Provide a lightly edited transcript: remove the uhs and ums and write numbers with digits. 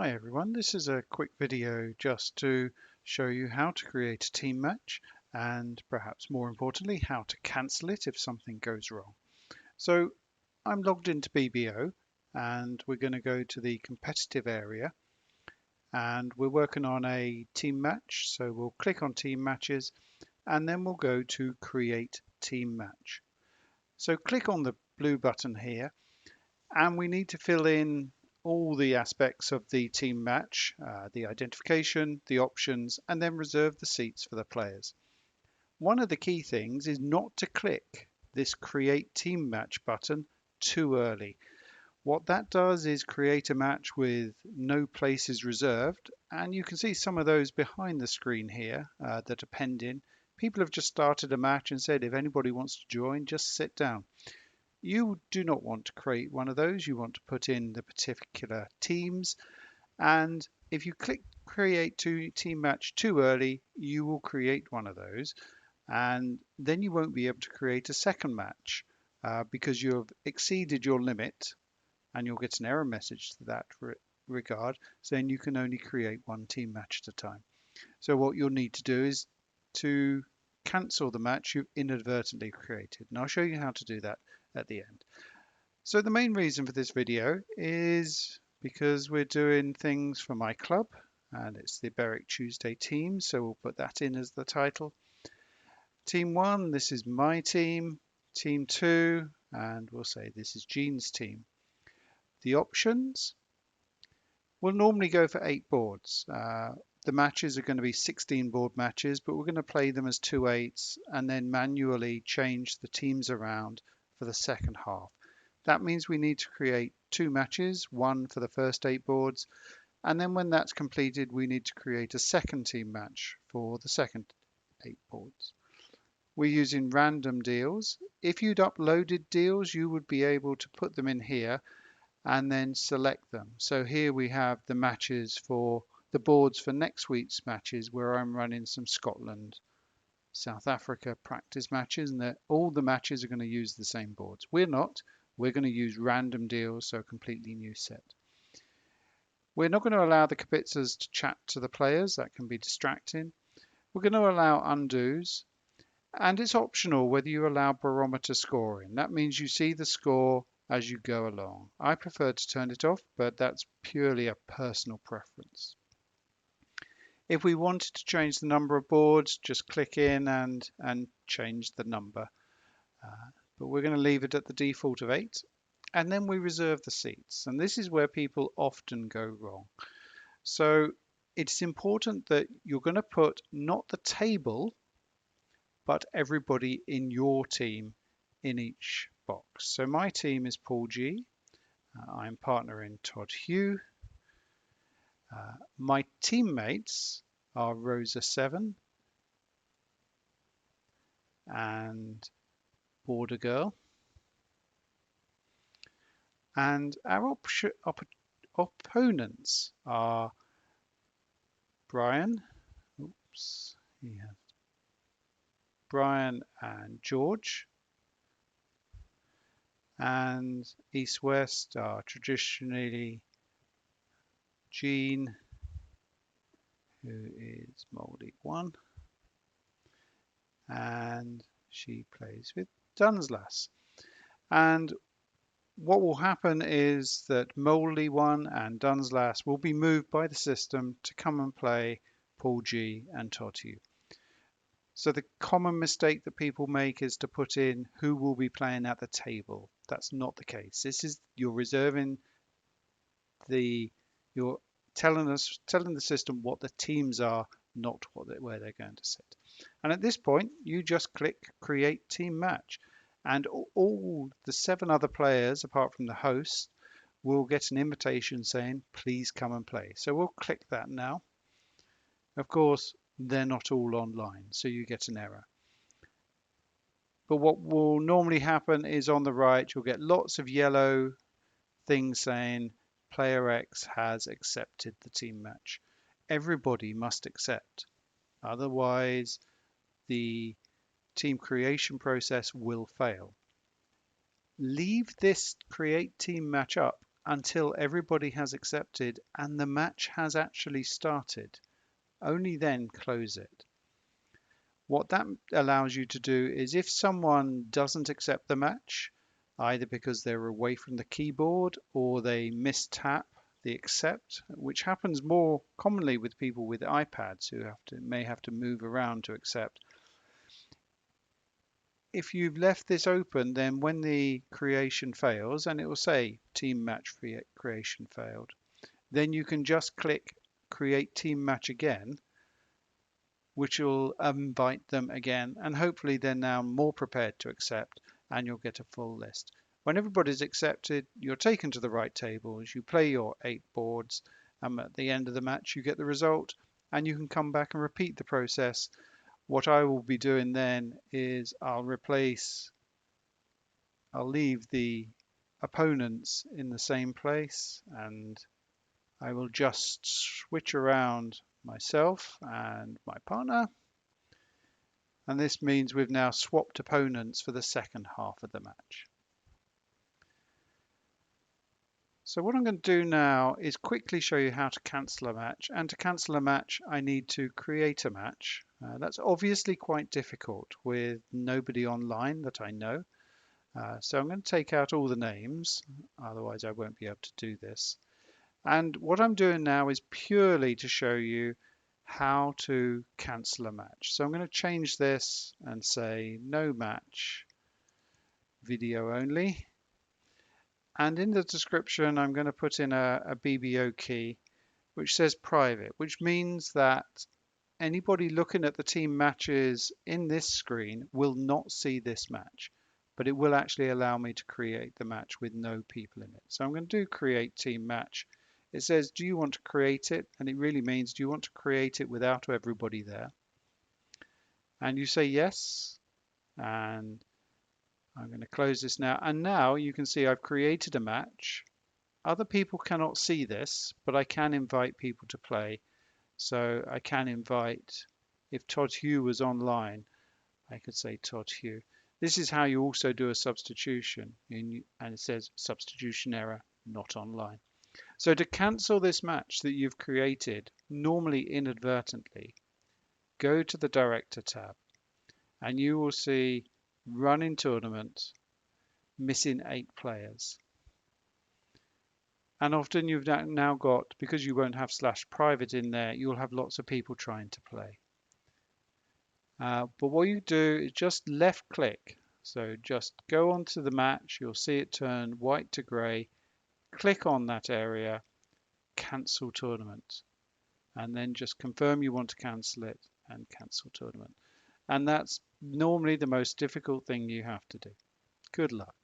Hi everyone, this is a quick video just to show you how to create a team match and perhaps more importantly how to cancel it if something goes wrong. So I'm logged into BBO and we're going to go to the competitive area and we're working on a team match. So we'll click on team matches and then we'll go to create team match. So click on the blue button here and we need to fill in all the aspects of the team match, the identification, the options, and then reserve the seats for the players. One of the key things is not to click this create team match button too early. What that does is create a match with no places reserved, and you can see some of those behind the screen here that are penned in. People have just started a match and said if anybody wants to join, just sit down. You do not want to create one of those. You want to put in the particular teams. And if you click create to team match too early, you will create one of those. And then you won't be able to create a second match because you've exceeded your limit and you'll get an error message to that regard, saying you can only create one team match at a time. So what you'll need to do is to cancel the match you've inadvertently created. And I'll show you how to do that at the end. So the main reason for this video is because we're doing things for my club and it's the Berwick Tuesday team. So we'll put that in as the title. Team 1, this is my team. Team 2, and we'll say this is Jean's team. The options will normally go for 8 boards. The matches are going to be 16 board matches, but we're going to play them as 2/8s and then manually change the teams around for the second half. That means we need to create 2 matches, one for the first 8 boards, and then when that's completed, we need to create a second team match for the second 8 boards. We're using random deals. If you'd uploaded deals, you would be able to put them in here and then select them. So here we have the matches for the boards for next week's matches where I'm running some Scotland, South Africa practice matches, and all the matches are going to use the same boards. We're not. We're going to use random deals, so a completely new set. We're not going to allow the Kibitzers to chat to the players. That can be distracting. We're going to allow undos, and it's optional whether you allow barometer scoring. That means you see the score as you go along. I prefer to turn it off, but that's purely a personal preference. If we wanted to change the number of boards, just click in and change the number. But we're going to leave it at the default of 8. And then we reserve the seats. And this is where people often go wrong. So it's important that you're going to put not the table, but everybody in your team in each box. So my team is Paul G. I'm partnering Todd Hugh. My teammates are Rosa 7 and Border Girl. And our opponents are Brian, Brian and George. And East-West are traditionally Jean, who is Moldy 1, and she plays with Dunslas. And what will happen is that Moldy 1 and Dunslas will be moved by the system to come and play Paul G and Todd Hugh. So the common mistake that people make is to put in who will be playing at the table. That's not the case. This is you're reserving you're telling the system what the teams are, not where they're going to sit. And at this point, you just click create team match, and all the 7 other players, apart from the host, will get an invitation saying, please come and play. So we'll click that now. Of course, they're not all online, so you get an error. But what will normally happen is on the right, you'll get lots of yellow things saying player X has accepted the team match. Everybody must accept. Otherwise, the team creation process will fail. Leave this create team match up until everybody has accepted and the match has actually started. Only then close it. What that allows you to do is if someone doesn't accept the match, either because they're away from the keyboard or they mistap the accept, which happens more commonly with people with iPads who may have to move around to accept. If you've left this open, then when the creation fails, and it will say team match creation failed, then you can just click create team match again, which will invite them again, and hopefully they're now more prepared to accept, and you'll get a full list. When everybody's accepted, you're taken to the right tables, you play your 8 boards, and at the end of the match you get the result, and you can come back and repeat the process. What I will be doing then is I'll leave the opponents in the same place, and I will just switch around myself and my partner. And this means we've now swapped opponents for the second half of the match. So what I'm going to do now is quickly show you how to cancel a match. And to cancel a match, I need to create a match. That's obviously quite difficult with nobody online that I know. So I'm going to take out all the names, otherwise I won't be able to do this. And what I'm doing now is purely to show you how to cancel a match. So I'm going to change this and say no match, video only. And in the description, I'm going to put in a BBO key, which says private, which means that anybody looking at the team matches in this screen will not see this match, but it will actually allow me to create the match with no people in it. So I'm going to do create team match. It says, do you want to create it? And it really means, do you want to create it without everybody there? And you say yes. And I'm going to close this now. And now you can see I've created a match. Other people cannot see this, but I can invite people to play. So I can invite, if Todd Hugh was online, I could say Todd Hugh. This is how you also do a substitution. And it says substitution error, not online. So to cancel this match that you've created, normally inadvertently, go to the Director tab and you will see Run in Tournament, missing 8 players. And often you've now got, because you won't have /private in there, you'll have lots of people trying to play. But what you do is just left click. So just go onto the match, you'll see it turn white to grey, click on that area, cancel tournament, and then just confirm you want to cancel it and cancel tournament. And that's normally the most difficult thing you have to do. Good luck.